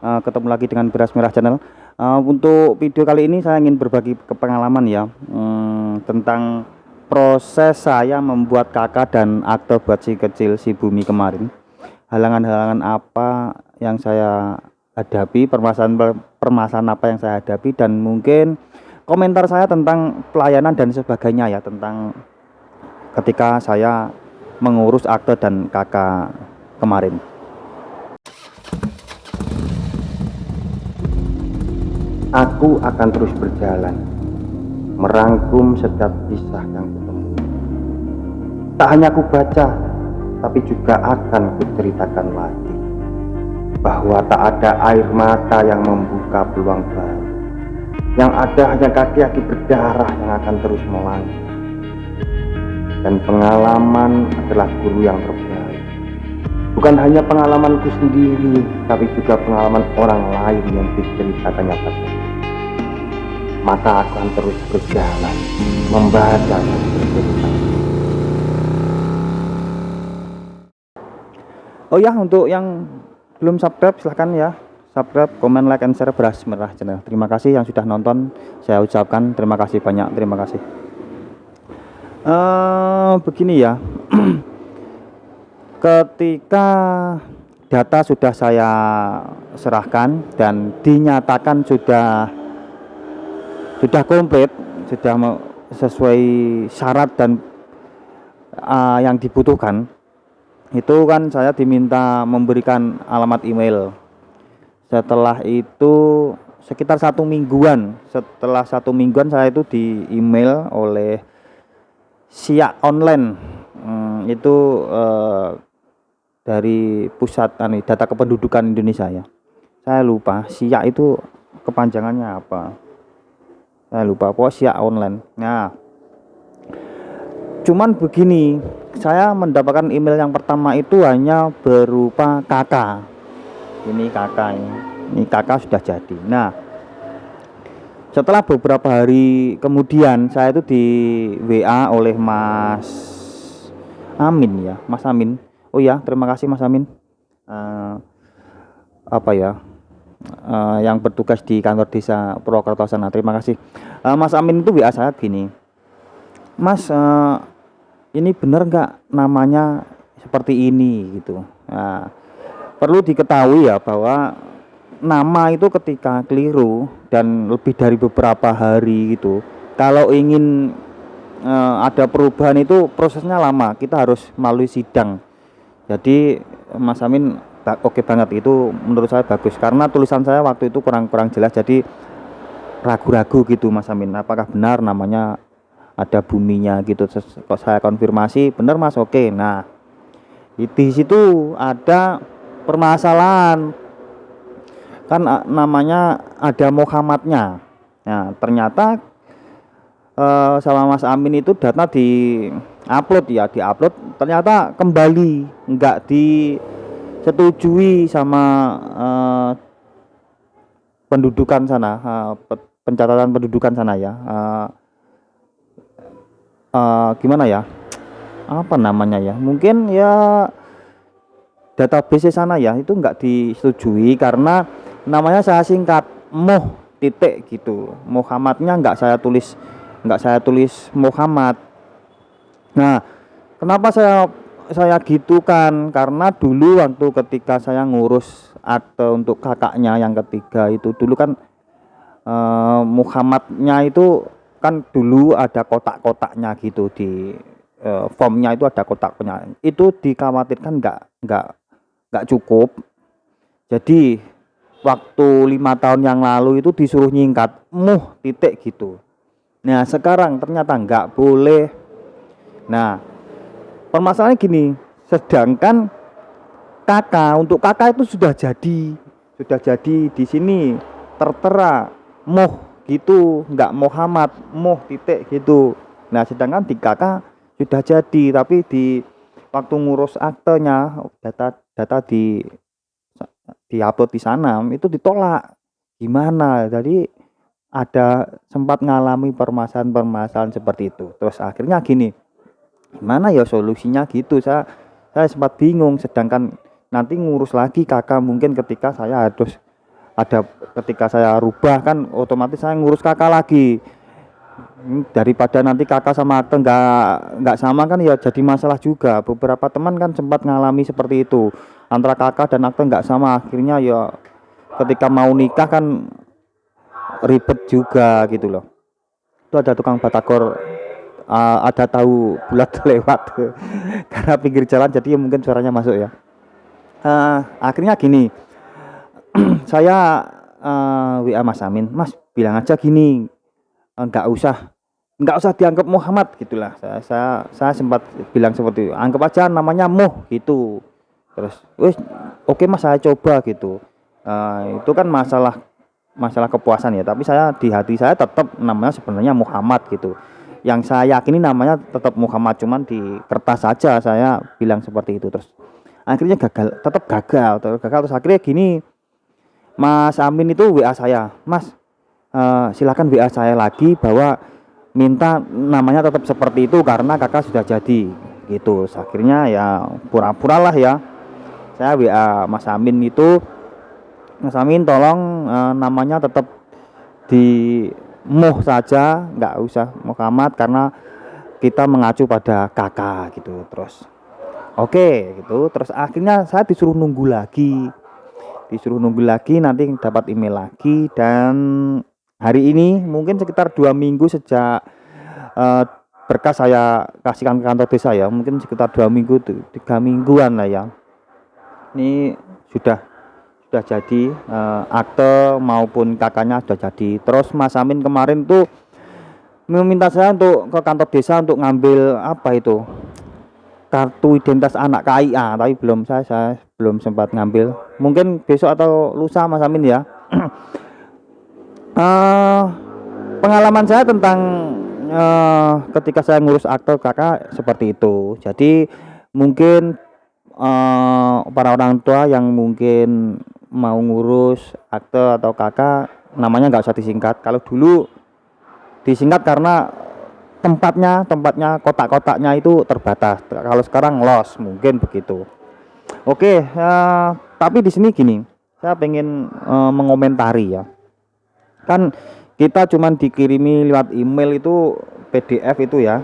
ketemu lagi dengan Beras Merah Channel. Untuk video kali ini saya ingin berbagi pengalaman ya, tentang proses saya membuat KK dan akte buat si kecil si Bumi kemarin. Halangan-halangan apa yang saya hadapi, permasalahan apa yang saya hadapi, dan mungkin komentar saya tentang pelayanan dan sebagainya ya, tentang ketika saya mengurus akte dan KK kemarin. Aku akan terus berjalan, merangkum setiap kisah yang kutemui. Tak hanya aku baca, tapi juga akan kuceritakan lagi, bahwa tak ada air mata yang membuka peluang baru. Yang ada hanya kaki-kaki berdarah yang akan terus melangkah. Dan pengalaman adalah guru yang terbaik. Bukan hanya pengalamanku sendiri, tapi juga pengalaman orang lain yang diceritakannya padaku. Maka akan terus berjalan, membaca dan bercerita. Oh ya, untuk yang belum subscribe silahkan ya, subscribe, komen, like, and share Beras Merah Channel. Terima kasih yang sudah nonton. Saya ucapkan terima kasih banyak, terima kasih. Begini ya, ketika data sudah saya serahkan dan dinyatakan sudah komplit, sudah sesuai syarat dan yang dibutuhkan, itu kan saya diminta memberikan alamat email. Setelah itu sekitar 1 mingguan, setelah 1 mingguan saya itu di email oleh SIA online, itu dari pusat data kependudukan Indonesia ya. Saya lupa SIA itu kepanjangannya apa, saya lupa, pokoknya SIA online. Nah, cuman begini, saya mendapatkan email yang pertama itu hanya berupa KK. Ini KK, ini KK sudah jadi. Nah, setelah beberapa hari kemudian saya itu di WA oleh Mas Amin ya, Mas Amin. Oh ya, terima kasih Mas Amin. Yang bertugas di kantor desa Purwokerto sana. Terima kasih. Mas Amin itu WA saya gini, Mas, ini bener nggak namanya seperti ini gitu. Nah, perlu diketahui ya bahwa nama itu ketika keliru dan lebih dari beberapa hari gitu, kalau ingin ada perubahan itu prosesnya lama, kita harus melalui sidang. Jadi Mas Amin oke banget, itu menurut saya bagus karena tulisan saya waktu itu kurang jelas, jadi ragu-ragu gitu Mas Amin, apakah benar namanya ada Buminya gitu. Kok saya konfirmasi benar Mas, oke. Nah, di situ ada permasalahan kan, namanya ada Muhammadnya. Nah, ternyata sama Mas Amin itu data di upload ternyata kembali enggak disetujui sama pendudukan sana, pencatatan pendudukan sana ya. Gimana ya, apa namanya ya, mungkin ya database sana ya, itu enggak disetujui karena namanya saya singkat titik gitu, Muhammadnya enggak saya tulis Muhammad. Nah, kenapa saya gitu kan, karena dulu waktu ketika saya ngurus akte untuk kakaknya yang ketiga itu, dulu kan Muhammadnya itu kan dulu ada kotak-kotaknya gitu di formnya, itu ada kotaknya, itu dikhawatirkan nggak cukup. Jadi waktu 5 tahun yang lalu itu disuruh nyingkat titik gitu. Nah, sekarang ternyata nggak boleh. Nah, permasalahannya gini, sedangkan untuk kakak itu sudah jadi di sini tertera gitu, nggak Muhammad, titik gitu. Nah, sedangkan di kakak sudah jadi, tapi di waktu ngurus aktenya, data di upload di sana itu ditolak. Gimana? Jadi ada sempat ngalami permasalahan seperti itu. Terus akhirnya gini, gimana ya solusinya gitu, saya sempat bingung. Sedangkan nanti ngurus lagi kakak mungkin ketika saya harus ada ketika saya rubah kan otomatis saya ngurus kakak lagi. Daripada nanti kakak sama akte nggak sama kan ya jadi masalah juga. Beberapa teman kan sempat ngalami seperti itu, antara kakak dan akte nggak sama, akhirnya ya ketika mau nikah kan ribet juga gitu loh. Itu ada tukang batagor, ada tahu bulat lewat karena pinggir jalan, jadi ya mungkin suaranya masuk ya. Akhirnya gini, saya WA Mas Amin, Mas bilang aja gini, nggak usah dianggap Muhammad gitulah. Saya sempat bilang seperti itu, anggap aja namanya Muh gitu. Terus wis oke Mas, saya coba gitu. Itu kan masalah kepuasan ya, tapi saya di hati saya tetap namanya sebenarnya Muhammad gitu. Yang saya yakini namanya tetap Muhammad, cuman di kertas saja saya bilang seperti itu. Terus akhirnya tetap gagal terus akhirnya gini, Mas Amin itu WA saya, Mas silakan WA saya lagi bahwa minta namanya tetap seperti itu karena kakak sudah jadi gitu. Akhirnya ya pura-pura lah ya, saya WA Mas Amin itu, Mas Amin tolong namanya tetap di Muh saja, nggak usah Muhammad karena kita mengacu pada kakak gitu. Terus oke gitu, terus akhirnya saya disuruh nunggu lagi, nanti dapat email lagi. Dan hari ini mungkin sekitar 2 minggu sejak berkas saya kasihkan ke kantor desa ya, mungkin sekitar 2 minggu tuh, 3 mingguan lah ya, ini sudah jadi akte maupun kakaknya sudah jadi. Terus Mas Amin kemarin tuh meminta saya untuk ke kantor desa untuk ngambil apa itu, kartu identitas anak KIA, tapi saya belum sempat ngambil, mungkin besok atau lusa Mas Amin ya. Pengalaman saya tentang ketika saya ngurus akte kakak seperti itu. Jadi mungkin para orang tua yang mungkin mau ngurus akte atau kakak, namanya nggak usah disingkat. Kalau dulu disingkat karena tempatnya kotak-kotaknya itu terbatas. Kalau sekarang los, mungkin begitu. Oke, tapi di sini gini, saya pengen mengomentari ya. Kan kita cuman dikirimi lewat email itu PDF itu ya.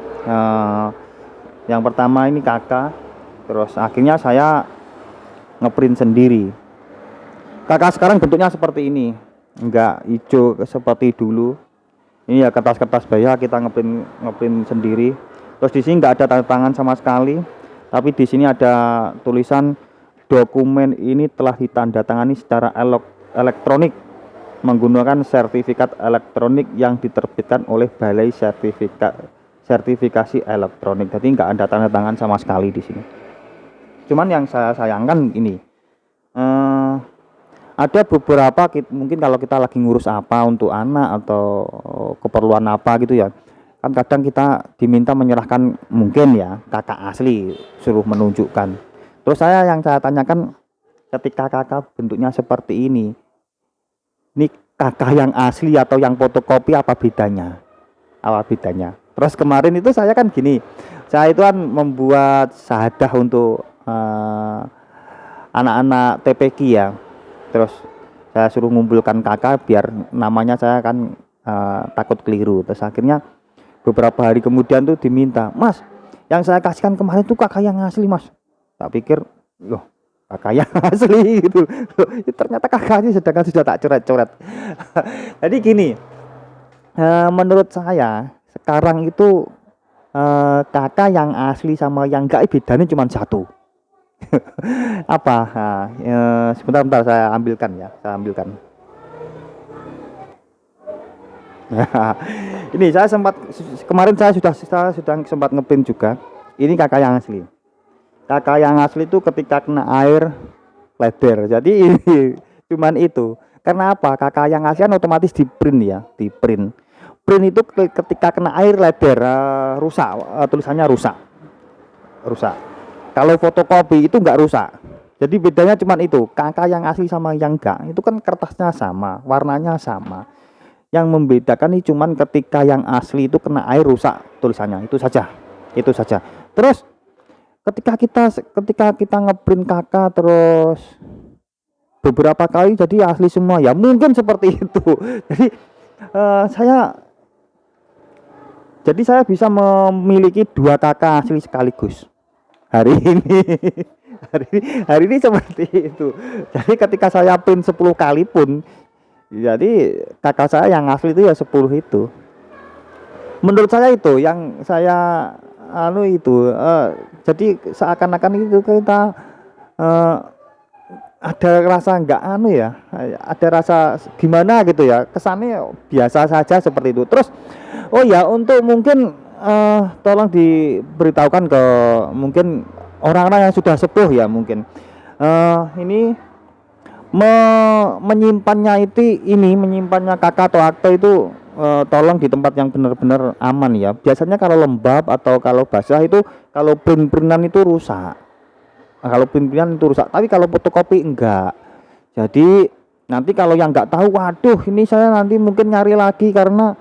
Yang pertama ini kakak, terus akhirnya saya ngeprint sendiri. Kakak sekarang bentuknya seperti ini, enggak hijau seperti dulu. Ini ya kertas-kertas bayar kita ngeprint sendiri. Terus di sini enggak ada tanda tangan sama sekali, tapi di sini ada tulisan dokumen ini telah ditandatangani secara elektronik menggunakan sertifikat elektronik yang diterbitkan oleh Balai Sertifikasi Elektronik. Jadi enggak ada tanda tangan sama sekali di sini. Cuman yang saya sayangkan ini, ada beberapa mungkin kalau kita lagi ngurus apa untuk anak atau keperluan apa gitu ya, kan kadang kita diminta menyerahkan mungkin ya kakak asli, suruh menunjukkan. Terus saya tanyakan, ketika kakak bentuknya seperti ini kakak yang asli atau yang fotokopi, apa bedanya? Terus kemarin itu saya kan gini, saya itu kan membuat syahadah untuk anak-anak TPQ ya. Terus saya suruh ngumpulkan kakak biar namanya saya kan takut keliru. Terus akhirnya beberapa hari kemudian tuh diminta, Mas, yang saya kasihkan kemarin tuh kakak yang asli Mas. Tak pikir, loh kakak yang asli gitu loh, ternyata kakaknya sedangkan sudah tak coret-coret. Jadi gini, menurut saya sekarang itu kakak yang asli sama yang enggak bedanya cuma satu. Apa? Sebentar saya ambilkan. Ini saya kemarin saya sudah sempat ngeprint juga. Ini kakak yang asli. Kakak yang asli itu ketika kena air lebar. Jadi ini cuman itu. Karena apa? Kakak yang asli kan otomatis print. Print itu ketika kena air lebar rusak, tulisannya rusak. Kalau fotokopi itu enggak rusak. Jadi bedanya cuma itu, kakak yang asli sama yang enggak. Itu kan kertasnya sama, warnanya sama. Yang membedakan ini cuman ketika yang asli itu kena air rusak tulisannya. Itu saja. Terus ketika kita ngeprint kakak terus beberapa kali jadi asli semua ya, mungkin seperti itu. Jadi saya bisa memiliki dua kakak asli sekaligus hari ini. hari ini seperti itu. Jadi ketika saya print 10 kali pun, jadi kakak saya yang asli itu ya 10 itu. Menurut saya itu yang saya itu jadi seakan-akan itu kita ada rasa enggak ya, ada rasa gimana gitu ya, kesannya biasa saja seperti itu. Terus oh ya, untuk mungkin tolong diberitahukan ke mungkin orang-orang yang sudah sepuh ya, mungkin ini menyimpannya kakak atau akte itu tolong di tempat yang benar-benar aman ya. Biasanya kalau lembab atau kalau basah itu, kalau print-printan itu rusak. Kalau print-printan itu rusak, tapi kalau fotokopi enggak. Jadi nanti kalau yang enggak tahu, waduh ini saya nanti mungkin nyari lagi karena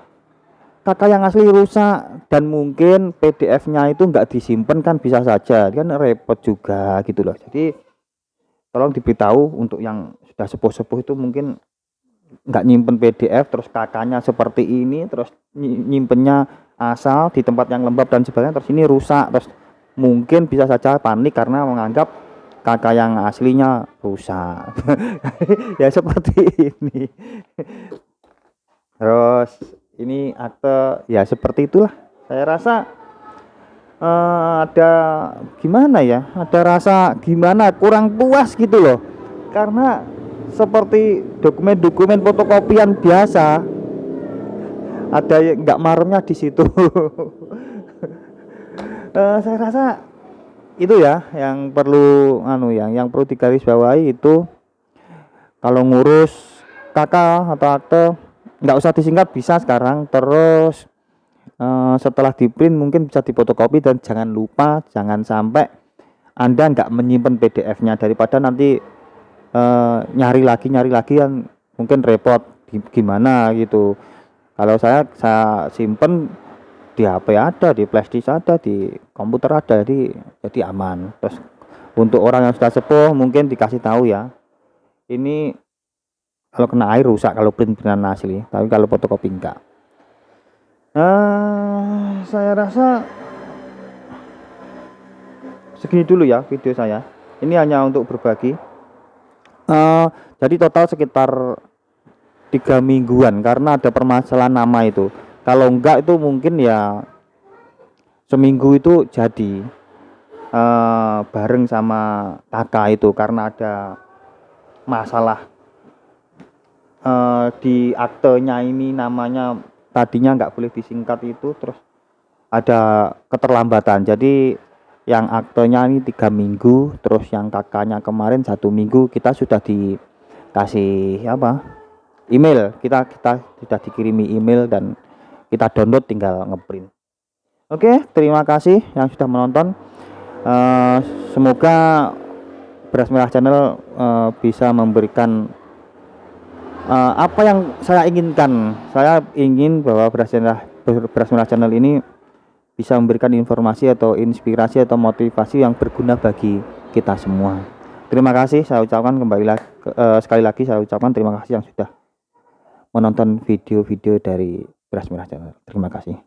kakak yang asli rusak, dan mungkin PDF-nya itu enggak disimpan, kan bisa saja kan repot juga gitu loh. Jadi tolong diberitahu untuk yang sudah sepuh-sepuh itu mungkin nggak nyimpen PDF, terus kakaknya seperti ini, terus nyimpennya asal di tempat yang lembab dan sebagainya, terus ini rusak, terus mungkin bisa saja panik karena menganggap kakak yang aslinya rusak. Ya seperti ini. Terus ini akte ya seperti itulah. Saya rasa ada gimana ya, ada rasa gimana kurang puas gitu loh, karena seperti dokumen-dokumen fotokopian biasa ada yang nggak maremnya di situ. Saya rasa itu ya yang perlu yang perlu digarisbawahi itu, kalau ngurus kakak atau akte nggak usah disingkat, bisa sekarang. Terus setelah di print mungkin bisa difotokopi, dan jangan lupa jangan sampai Anda nggak menyimpan PDF-nya, daripada nanti nyari lagi kan mungkin repot gimana gitu. Kalau saya simpen di HP ada, di flash disk ada, di komputer ada, jadi aman. Terus untuk orang yang sudah sepuh mungkin dikasih tahu ya, ini kalau kena air rusak kalau print-printan asli, tapi kalau fotokopi enggak. Saya rasa segini dulu ya video saya. Ini hanya untuk berbagi. Jadi total sekitar 3 mingguan karena ada permasalahan nama itu. Kalau enggak itu mungkin ya seminggu itu jadi bareng sama kakak itu, karena ada masalah di aktenya ini, namanya tadinya nggak boleh disingkat itu, terus ada keterlambatan. Jadi yang aktenya ini 3 minggu, terus yang kakaknya kemarin 1 minggu. Kita sudah dikasih email, kita sudah dikirimi email dan kita download, tinggal ngeprint. Oke, terima kasih yang sudah menonton. Semoga Beras Merah Channel bisa memberikan apa yang saya inginkan. Saya ingin bahwa Beras Merah Channel ini bisa memberikan informasi atau inspirasi atau motivasi yang berguna bagi kita semua. Terima kasih saya ucapkan sekali lagi saya ucapkan terima kasih yang sudah menonton video-video dari Beras Merah Channel. Terima kasih.